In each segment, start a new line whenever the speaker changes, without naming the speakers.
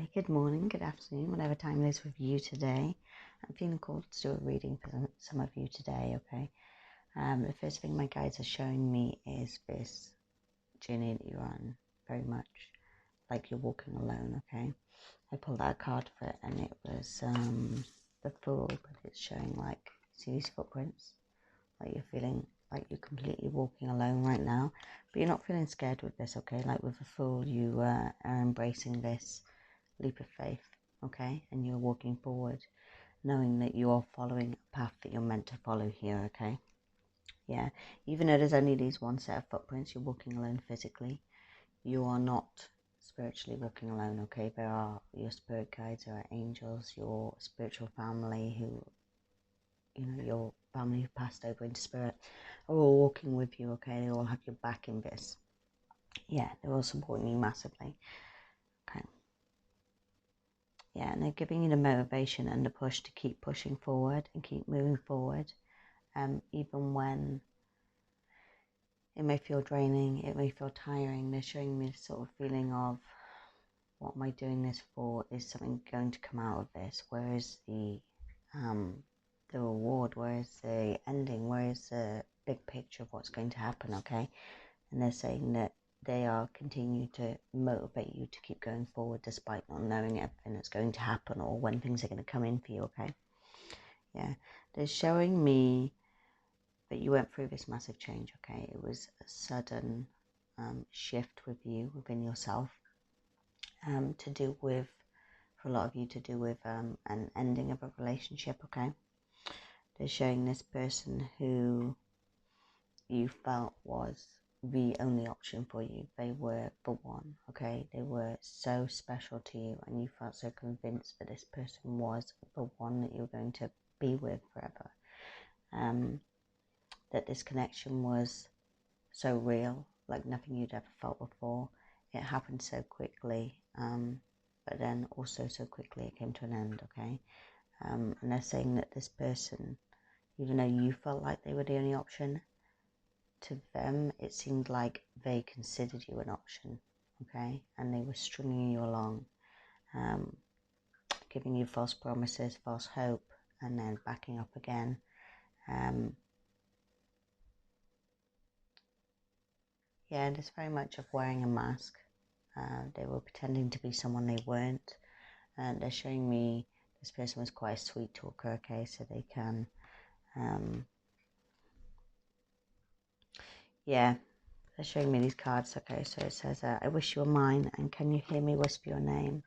Hi, good morning, good afternoon, whatever time it is with you today. I'm feeling called to do a reading for some of you today, okay? The first thing my guides are showing me is this journey that you're on, very much like you're walking alone, okay? I pulled out a card for it and it was the Fool, but it's showing like, see these footprints? Like you're feeling like you're completely walking alone right now, but you're not feeling scared with this, okay? Like with the Fool, you are embracing this leap of faith, okay? And you're walking forward, knowing that you're following a path that you're meant to follow here, okay? Yeah, even though there's only these one set of footprints, you're walking alone physically. You are not spiritually walking alone, okay? There are your spirit guides, there are angels, your spiritual family who, your family who passed over into spirit are all walking with you, okay? They all have your back in this. Yeah, they're all supporting you massively, okay? Yeah, and they're giving you the motivation and the push to keep pushing forward and keep moving forward, even when it may feel draining, it may feel tiring. They're showing me this sort of feeling of, what am I doing this for? Is something going to come out of this? Where is the reward? Where is the ending? Where is the big picture of what's going to happen, okay? And they're saying that they are continuing to motivate you to keep going forward despite not knowing everything that's going to happen or when things are going to come in for you, okay? Yeah, they're showing me that you went through this massive change, okay? It was a sudden shift with you, within yourself, to do with, for a lot of you, to do with an ending of a relationship, okay? They're showing this person who you felt was the only option for you. They were the one, okay? They were so special to you and you felt so convinced that this person was the one that you were going to be with forever. That this connection was so real, like nothing you'd ever felt before. It happened so quickly, but then also so quickly it came to an end, okay? And they're saying that this person, even though you felt like they were the only option, to them it seemed like they considered you an option, okay? And they were stringing you along, giving you false promises, false hope, and then backing up again. Yeah, and it's very much of wearing a mask. They were pretending to be someone they weren't. And they're showing me this person was quite a sweet talker, okay, so they can, yeah, they're showing me these cards, okay, so it says, I wish you were mine, and can you hear me whisper your name?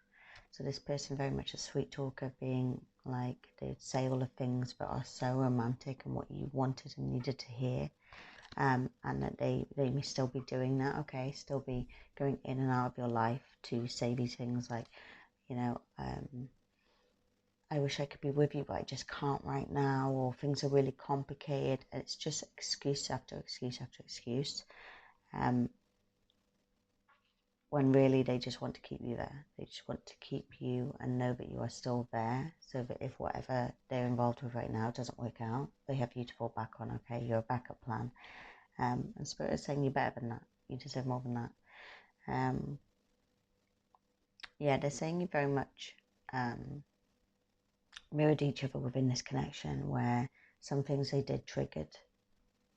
So this person very much a sweet talker, being like, they'd say all the things that are so romantic and what you wanted and needed to hear. And that they may still be doing that, okay, still be going in and out of your life to say these things like, I wish I could be with you, but I just can't right now, or things are really complicated. It's just excuse after excuse after excuse, when really they just want to keep you there. They just want to keep you and know that you are still there, so that if whatever they're involved with right now doesn't work out, they have you to fall back on, okay? You're a backup plan. And Spirit is saying you're better than that. You deserve more than that. Yeah, they're saying you very much mirrored each other within this connection, where some things they did triggered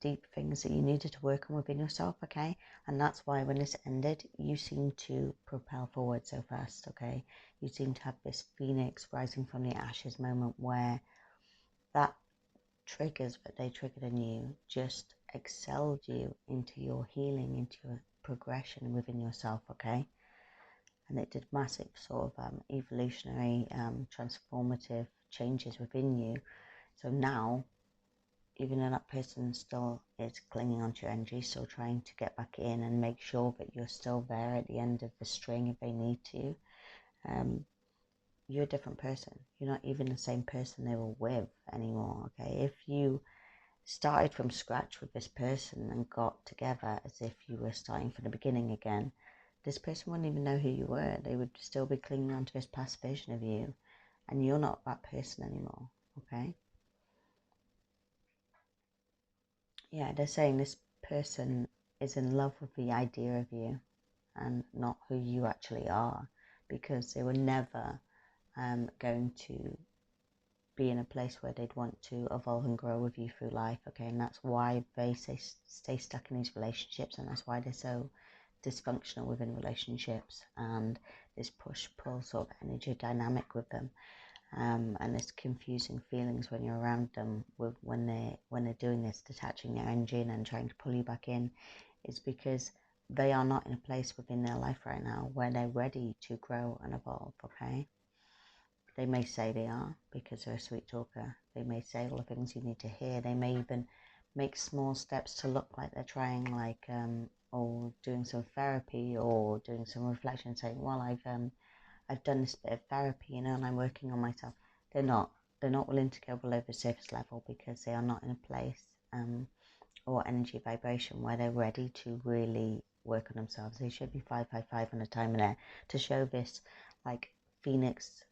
deep things that you needed to work on within yourself, okay? And that's why when this ended, you seem to propel forward so fast, okay? You seem to have this phoenix rising from the ashes moment where that triggers that they triggered in you just excelled you into your healing, into your progression within yourself, okay? And it did massive sort of evolutionary, transformative changes within you. So now, even though that person still is clinging onto your energy, still trying to get back in and make sure that you're still there at the end of the string if they need to, you're a different person. You're not even the same person they were with anymore, okay? If you started from scratch with this person and got together as if you were starting from the beginning again, this person wouldn't even know who you were. They would still be clinging on to this past version of you, and you're not that person anymore, okay? Yeah, they're saying this person is in love with the idea of you and not who you actually are. because they were never going to be in a place where they'd want to evolve and grow with you through life, okay? And that's why they stay stuck in these relationships, and that's why they're so dysfunctional within relationships, and this push-pull sort of energy dynamic with them, and this confusing feelings when you're around them with when they're doing this, detaching their energy and trying to pull you back in, is because they are not in a place within their life right now where they're ready to grow and evolve, okay? They may say they are because they're a sweet talker. They may say all the things you need to hear. They may even make small steps to look like they're trying, like or doing some therapy or doing some reflection, saying, "Well, I've done this bit of therapy, and I'm working on myself." They're not. They're not willing to go below the surface level because they are not in a place or energy vibration where they're ready to really work on themselves. They should be 555 on a timer to show this like phoenix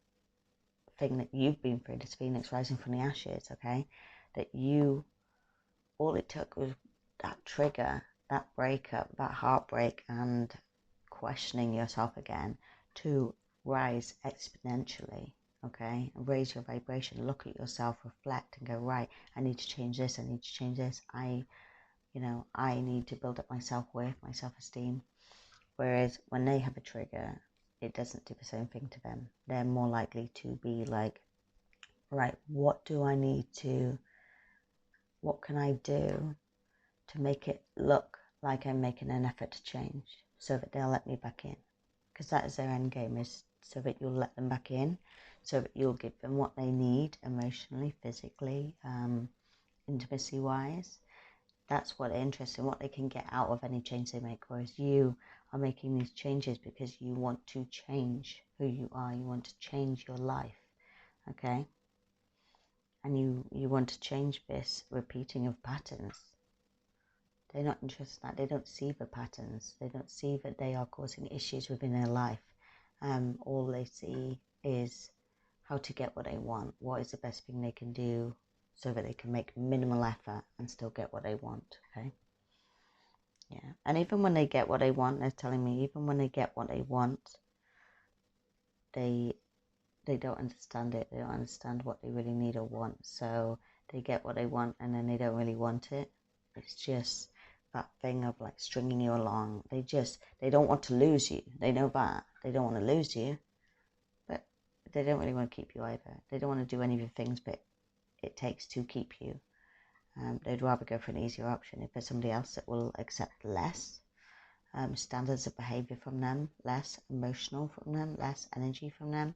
thing that you've been through, this phoenix rising from the ashes, okay? That all it took was that trigger, that breakup, that heartbreak, and questioning yourself again to rise exponentially, okay? And raise your vibration, look at yourself, reflect, and go, right, I need to change this, I need to change this, I need to build up my self-worth, my self-esteem. Whereas when they have a trigger, it doesn't do the same thing to them. They're more likely to be like, right, what can I do to make it look like I'm making an effort to change so that they'll let me back in? Because that is their end game, is so that you'll let them back in, so that you'll give them what they need emotionally, physically, intimacy-wise. That's what they're interested in, what they can get out of any change they make. Whereas you are making these changes because you want to change who you are. You want to change your life, okay? And you want to change this repeating of patterns. They're not interested in that. They don't see the patterns. They don't see that they are causing issues within their life. All they see is how to get what they want. What is the best thing they can do so that they can make minimal effort and still get what they want, okay? Yeah. And even when they get what they want, they're telling me, even when they get what they want, they don't understand it. They don't understand what they really need or want. So they get what they want and then they don't really want it. It's just that thing of like stringing you along. They don't want to lose you. They know that. They don't want to lose you, but they don't really want to keep you either. They don't want to do any of the things that it takes to keep you. They'd rather go for an easier option. If there's somebody else that will accept less standards of behavior from them, less emotional from them, less energy from them,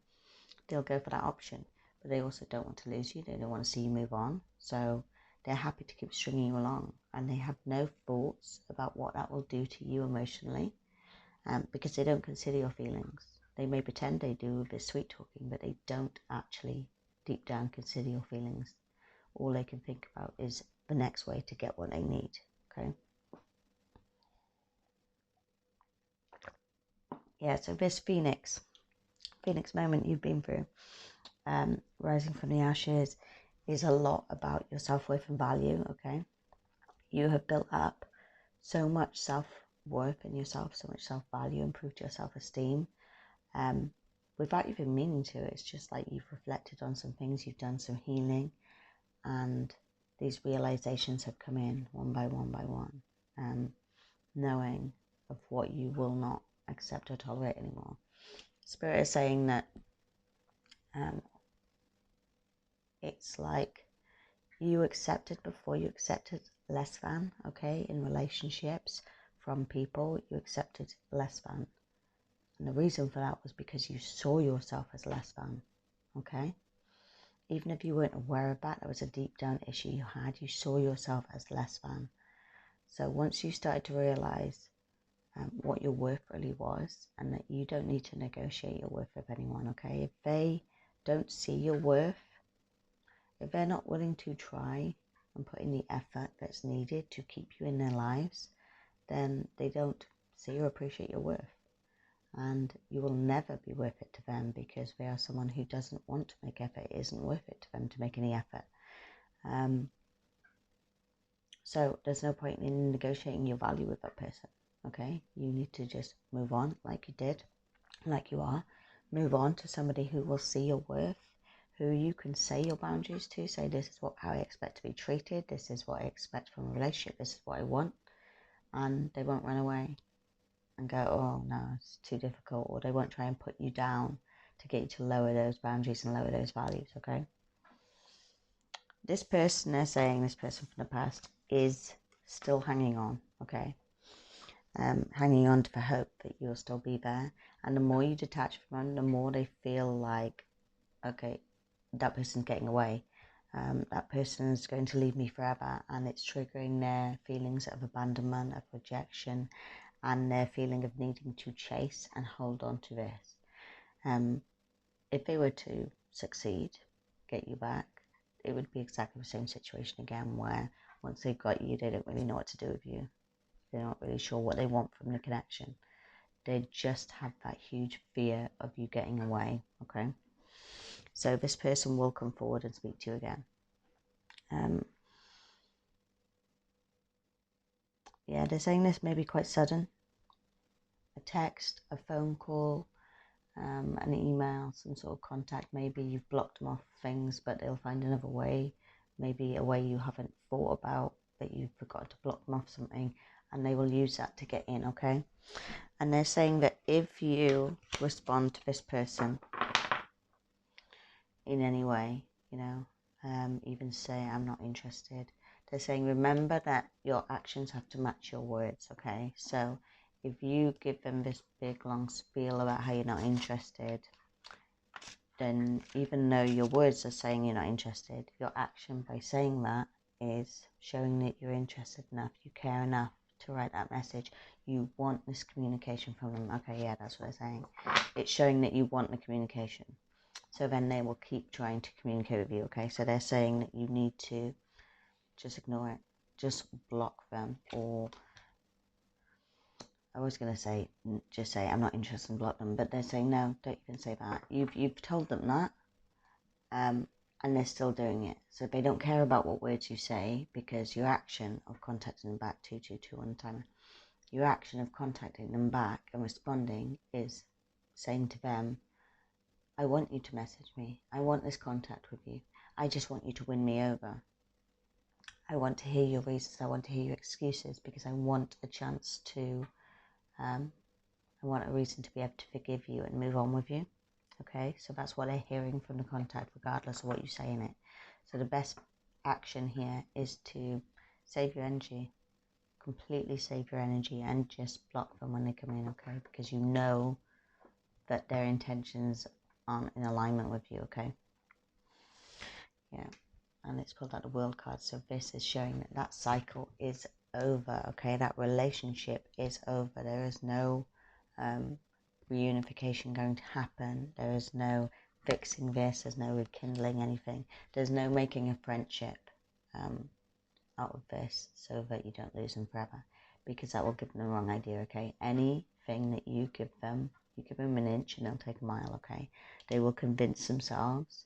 they'll go for that option. But they also don't want to lose you. They don't want to see you move on. So they're happy to keep stringing you along, and they have no thoughts about what that will do to you emotionally, because they don't consider your feelings. They may pretend they do with this sweet talking, but they don't actually deep down consider your feelings. All they can think about is the next way to get what they need, okay? Yeah, so this Phoenix moment you've been through, rising from the ashes, is a lot about your self-worth and value, okay? You have built up so much self-worth in yourself, so much self-value, improved your self-esteem, without even meaning to. It's just like you've reflected on some things, you've done some healing, and these realizations have come in one by one, knowing of what you will not accept or tolerate anymore. Spirit is saying that it's like you accepted before, you accepted less than, okay, in relationships from people, you accepted less than. And the reason for that was because you saw yourself as less than, okay? Even if you weren't aware of that, there was a deep down issue you had. You saw yourself as less than. So once you started to realize what your worth really was, and that you don't need to negotiate your worth with anyone, okay? If they don't see your worth, if they're not willing to try and put in the effort that's needed to keep you in their lives, then they don't see or appreciate your worth. And you will never be worth it to them because they are someone who doesn't want to make effort. It isn't worth it to them to make any effort. So there's no point in negotiating your value with that person, okay? You need to just move on like you did, like you are, Move on to somebody who will see your worth, who you can say your boundaries to. Say, this is how I expect to be treated. This is what I expect from a relationship. This is what I want. And they won't run away and go, oh no, it's too difficult. Or they won't try and put you down to get you to lower those boundaries and lower those values, okay? This person, they're saying, this person from the past is still hanging on, okay? Hanging on for hope that you'll still be there. And the more you detach from them, the more they feel like, okay, that person's getting away. That person is going to leave me forever, and it's triggering their feelings of abandonment, of rejection, and their feeling of needing to chase and hold on to this. If they were to succeed, get you back, it would be exactly the same situation again, where once they've got you, they don't really know what to do with you. They're not really sure what they want from the connection. They just have that huge fear of you getting away, okay? So this person will come forward and speak to you again. Yeah, they're saying this may be quite sudden. A text, a phone call, an email, some sort of contact. Maybe you've blocked them off things, but they'll find another way. Maybe a way you haven't thought about, that you forgot to block them off something, and they will use that to get in, okay? And they're saying that if you respond to this person in any way, even say, I'm not interested, they're saying, remember that your actions have to match your words, okay? So if you give them this big long spiel about how you're not interested, then even though your words are saying you're not interested, your action by saying that is showing that you're interested enough, you care enough to write that message. You want this communication from them. Okay, yeah, that's what they're saying. It's showing that you want the communication. So then they will keep trying to communicate with you, okay? So they're saying that you need to just ignore it. Just block them, or I was going to say, just say, I'm not interested, and block them. But they're saying, no, don't even say that. You've told them that, and they're still doing it. So they don't care about what words you say, because your action of contacting them back, 222 on the timer, your action of contacting them back and responding is saying to them, I want you to message me. I want this contact with you. I just want you to win me over. I want to hear your reasons. I want to hear your excuses, because I want a chance to, I want a reason to be able to forgive you and move on with you. Okay, so that's what they're hearing from the contact, regardless of what you say in it. So the best action here is to save your energy, completely save your energy, and just block them when they come in, okay? Because you know that their intentions aren't in alignment with you, okay? Yeah, and it's pulled out the World card. So this is showing that that cycle is over, okay? That relationship is over. There is no reunification going to happen. There is no fixing this. There's no rekindling anything. There's no making a friendship out of this so that you don't lose them forever, because that will give them the wrong idea, okay? Anything that you give them an inch and they'll take a mile, okay? They will convince themselves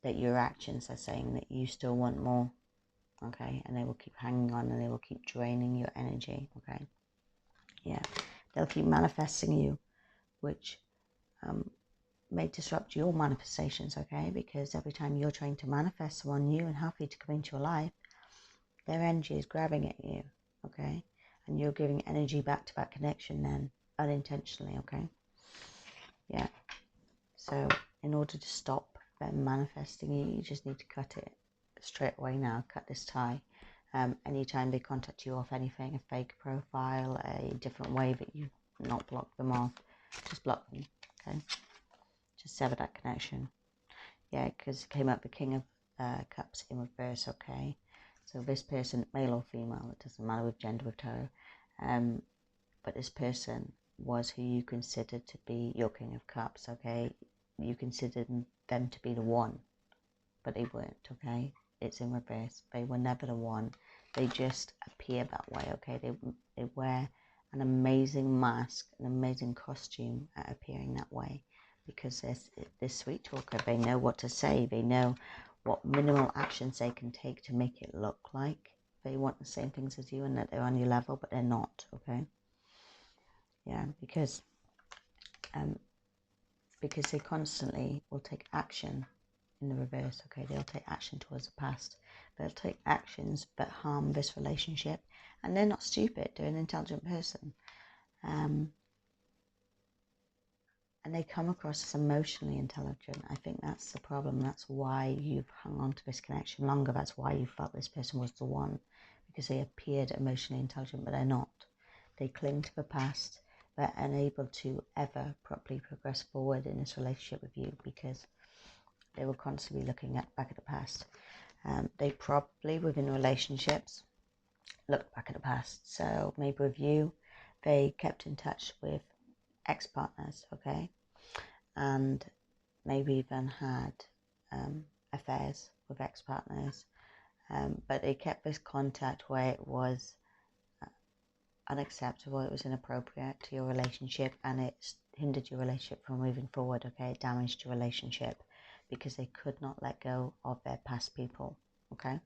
that your actions are saying that you still want more, okay? And they will keep hanging on, and they will keep draining your energy, okay? Yeah, they'll keep manifesting you, which may disrupt your manifestations, okay? Because every time you're trying to manifest someone new and happy to come into your life, their energy is grabbing at you, okay? And you're giving energy back to that connection then, unintentionally, okay? Yeah. So in order to stop them manifesting you, you just need to cut it straight away now. Cut this tie. Anytime they contact you off anything, a fake profile, a different way that you not block them off, just block them, okay? Just sever that connection. Yeah, because it came up the King of Cups in reverse, okay? So this person, male or female, it doesn't matter with gender with tarot, but this person was who you considered to be your King of Cups, okay? You considered them to be the one, but they weren't, okay? It's in reverse. They were never the one. They just appear that way, okay? They wear an amazing mask, an amazing costume at appearing that way, because they're sweet talker. They know what to say. They know what minimal actions they can take to make it look like they want the same things as you and that they're on your level, but they're not, okay? Yeah, because because they constantly will take action in the reverse, okay? They'll take action towards the past. They'll take actions but harm this relationship. And they're not stupid. They're an intelligent person. And they come across as emotionally intelligent. I think that's the problem. That's why you've hung on to this connection longer. That's why you felt this person was the one. Because they appeared emotionally intelligent, but they're not. They cling to the past. They're unable to ever properly progress forward in this relationship with you because they were constantly looking back at the past. They probably, within relationships, looked back at the past. So maybe with you, they kept in touch with ex-partners, okay? And maybe even had affairs with ex-partners. But they kept this contact where it was unacceptable, it was inappropriate to your relationship, and it hindered your relationship from moving forward, okay? It damaged your relationship because they could not let go of their past people, okay?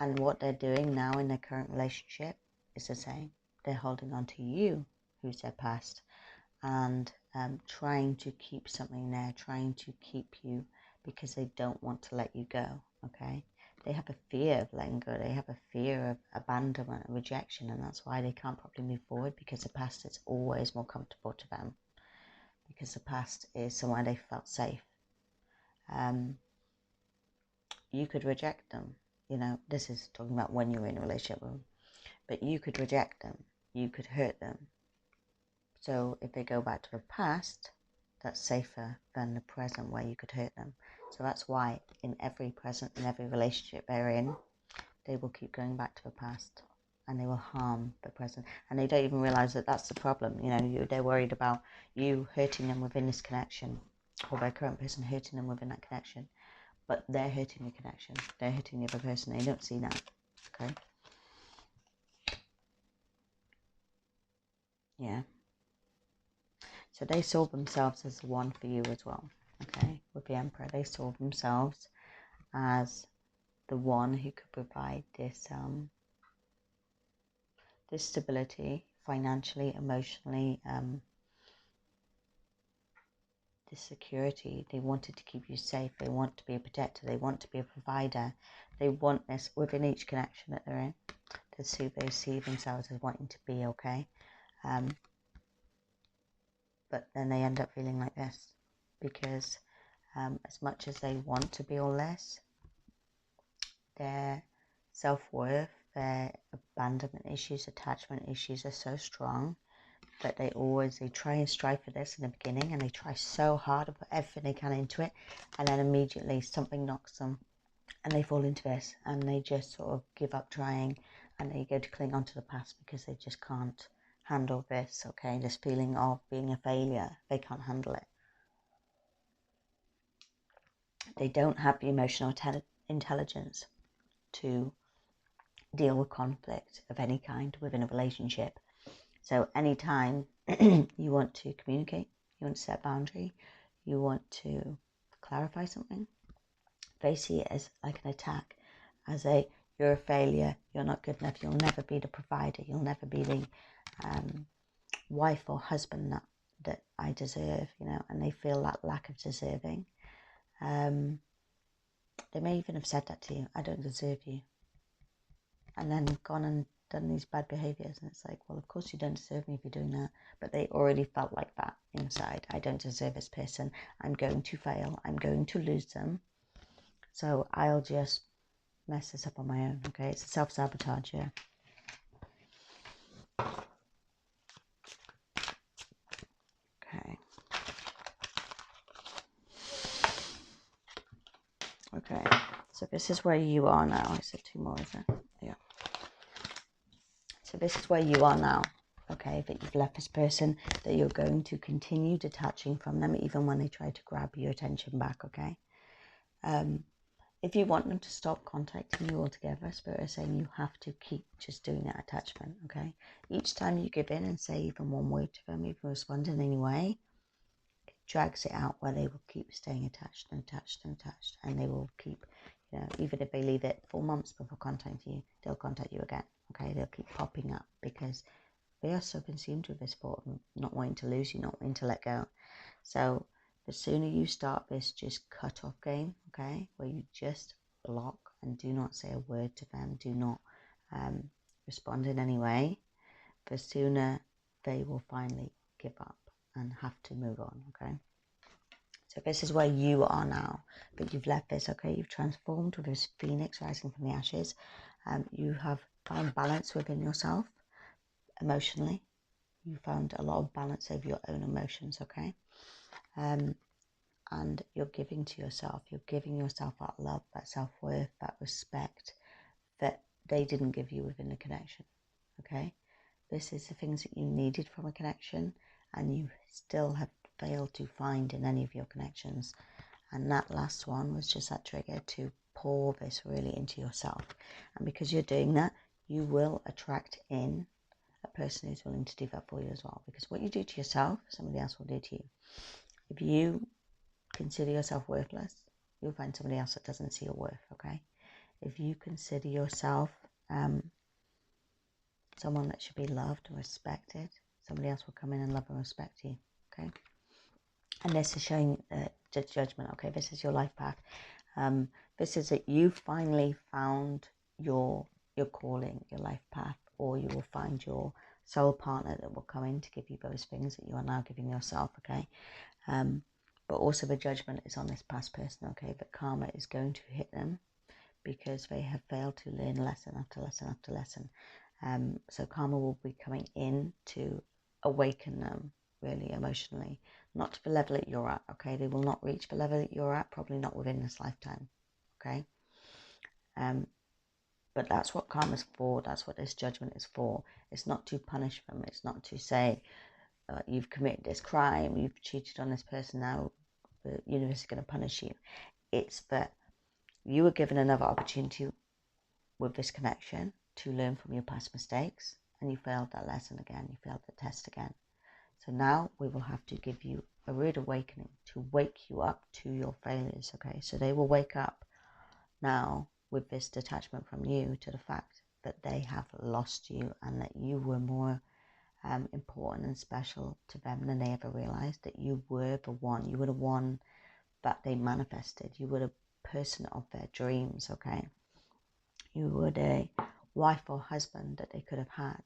And what they're doing now in their current relationship is the same. They're holding on to you, who's their past, and trying to keep something there, trying to keep you because they don't want to let you go, okay? They have a fear of letting go. They have a fear of abandonment and rejection, and that's why they can't properly move forward, because the past is always more comfortable to them, because the past is somewhere they felt safe. You could reject them. You know, this is talking about when you're in a relationship with them, but you could reject them. You could hurt them. So if they go back to the past, that's safer than the present where you could hurt them. So that's why in every present, in every relationship they're in, they will keep going back to the past and they will harm the present. And they don't even realize that that's the problem. You know, they're worried about you hurting them within this connection, or their current person hurting them within that connection. But they're hurting the connection. They're hurting the other person. They don't see that. Okay? Yeah. So they saw themselves as the one for you as well. Okay? With the Emperor, they saw themselves as the one who could provide this this stability, financially, emotionally, this security. They wanted to keep you safe. They want to be a protector. They want to be a provider. They want this within each connection that they're in. They see themselves as wanting to be okay. But then they end up feeling like this because as much as they want to be all this, their self-worth, their abandonment issues, attachment issues are so strong that they try and strive for this in the beginning, and they try so hard to put everything they can into it, and then immediately something knocks them and they fall into this and they just sort of give up trying, and they go to cling on to the past because they just can't handle this, okay? This feeling of being a failure, they can't handle it. They don't have the emotional intelligence to deal with conflict of any kind within a relationship. So anytime you want to communicate, you want to set a boundary, you want to clarify something, they see it as like an attack, as you're a failure, you're not good enough, you'll never be the provider, you'll never be the wife or husband that I deserve, you know, and they feel that lack of deserving. They may even have said that to you, I don't deserve you, and then gone and done these bad behaviors, and it's like, well, of course you don't deserve me if you're doing that. But they already felt like that inside. I don't deserve this person, I'm going to fail, I'm going to lose them, so I'll just mess this up on my own. Okay, it's a self-sabotage. Yeah. Okay, so this is where you are now. I said two more, is it? Yeah. So this is where you are now, okay, that you've left this person, that you're going to continue detaching from them even when they try to grab your attention back, okay? If you want them to stop contacting you altogether, Spirit is saying you have to keep just doing that attachment, okay? Each time you give in and say even one word to them, even respond in any way, it drags it out where they will keep staying attached and attached and attached, and they will keep, you know, even if they leave it 4 months before contacting you, they'll contact you again, okay? They'll keep popping up because they are so consumed with this thought of not wanting to lose you, not wanting to let go. So The sooner you start this just cut off game, okay, where you just block and do not say a word to them, do not respond in any way, the sooner they will finally give up and have to move on, okay? So this is where you are now, but you've left this, okay? You've transformed with this phoenix rising from the ashes. You have found balance within yourself emotionally. You found a lot of balance over your own emotions, okay? And you're giving to yourself. You're giving yourself that love, that self-worth, that respect that they didn't give you within the connection, okay? This is the things that you needed from a connection and you still have failed to find in any of your connections. And that last one was just that trigger to pour this really into yourself. And because you're doing that, you will attract in a person who's willing to do that for you as well. Because what you do to yourself, somebody else will do to you. If you consider yourself worthless, you'll find somebody else that doesn't see your worth, okay? If you consider yourself someone that should be loved and respected, somebody else will come in and love and respect you, okay? And this is showing judgment, okay? This is your life path. This is that you finally found your calling, your life path, or you will find your soul partner that will come in to give you those things that you are now giving yourself, okay? But also the judgment is on this past person, okay? But karma is going to hit them because they have failed to learn lesson after lesson after lesson. So karma will be coming in to awaken them really emotionally, not to the level that you're at, okay? They will not reach the level that you're at, probably not within this lifetime, okay? But that's what karma's for. That's what this judgment is for. It's not to punish them. It's not to say, you've committed this crime, you've cheated on this person, now the universe is going to punish you. It's that you were given another opportunity with this connection to learn from your past mistakes, and you failed that lesson again, you failed the test again. So now we will have to give you a rude awakening to wake you up to your failures, okay? So they will wake up now with this detachment from you to the fact that they have lost you and that you were more important and special to them than they ever realized, that you were the one, you were the one that they manifested, you were the person of their dreams, okay? You were the wife or husband that they could have had,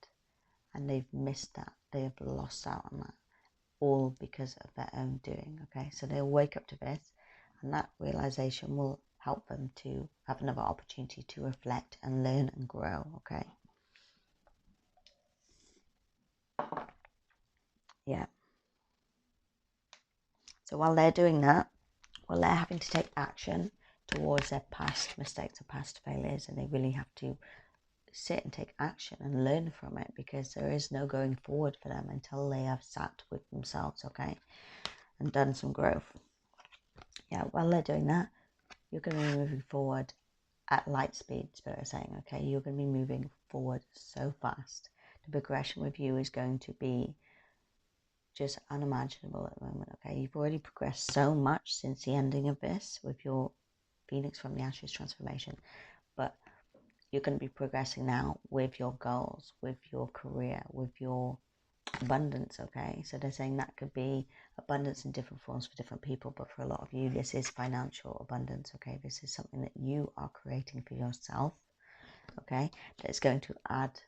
and they've missed that, they have lost out on that, all because of their own doing, okay? So they'll wake up to this, and that realization will help them to have another opportunity to reflect and learn and grow, okay? Yeah. So while they're doing that, while they're having to take action towards their past mistakes or past failures, and they really have to sit and take action and learn from it, because there is no going forward for them until they have sat with themselves, okay, and done some growth. Yeah, while they're doing that, you're going to be moving forward at light speed, Spirit is saying, okay? You're going to be moving forward so fast. The progression with you is going to be just unimaginable at the moment, okay? You've already progressed so much since the ending of this with your Phoenix from the Ashes transformation, but you're going to be progressing now with your goals, with your career, with your abundance, okay? So they're saying that could be abundance in different forms for different people, but for a lot of you, this is financial abundance, okay? This is something that you are creating for yourself, okay? That's going to add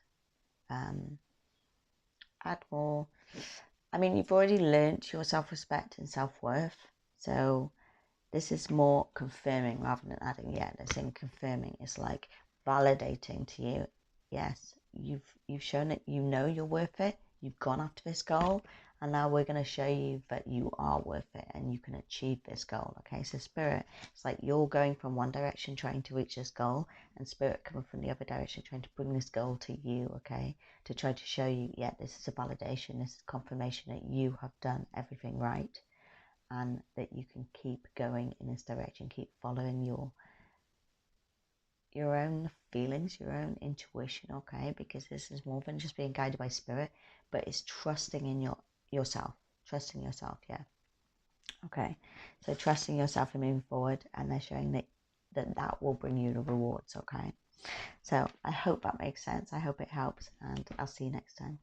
more. I mean, you've already learnt your self-respect and self-worth, so this is more confirming rather than adding. Yeah, they're saying confirming. It's like validating to you. Yes, you've shown that you know you're worth it. You've gone after this goal, and now we're going to show you that you are worth it and you can achieve this goal. Okay, so Spirit, it's like you're going from one direction trying to reach this goal, and Spirit coming from the other direction trying to bring this goal to you. Okay, to try to show you, yeah, this is a validation, this is confirmation that you have done everything right, and that you can keep going in this direction, keep following your own feelings, your own intuition, okay? Because this is more than just being guided by Spirit, but it's trusting in yourself, trusting yourself, yeah. Okay, so trusting yourself and moving forward, and they're showing that will bring you the rewards, okay? So I hope that makes sense. I hope it helps, and I'll see you next time.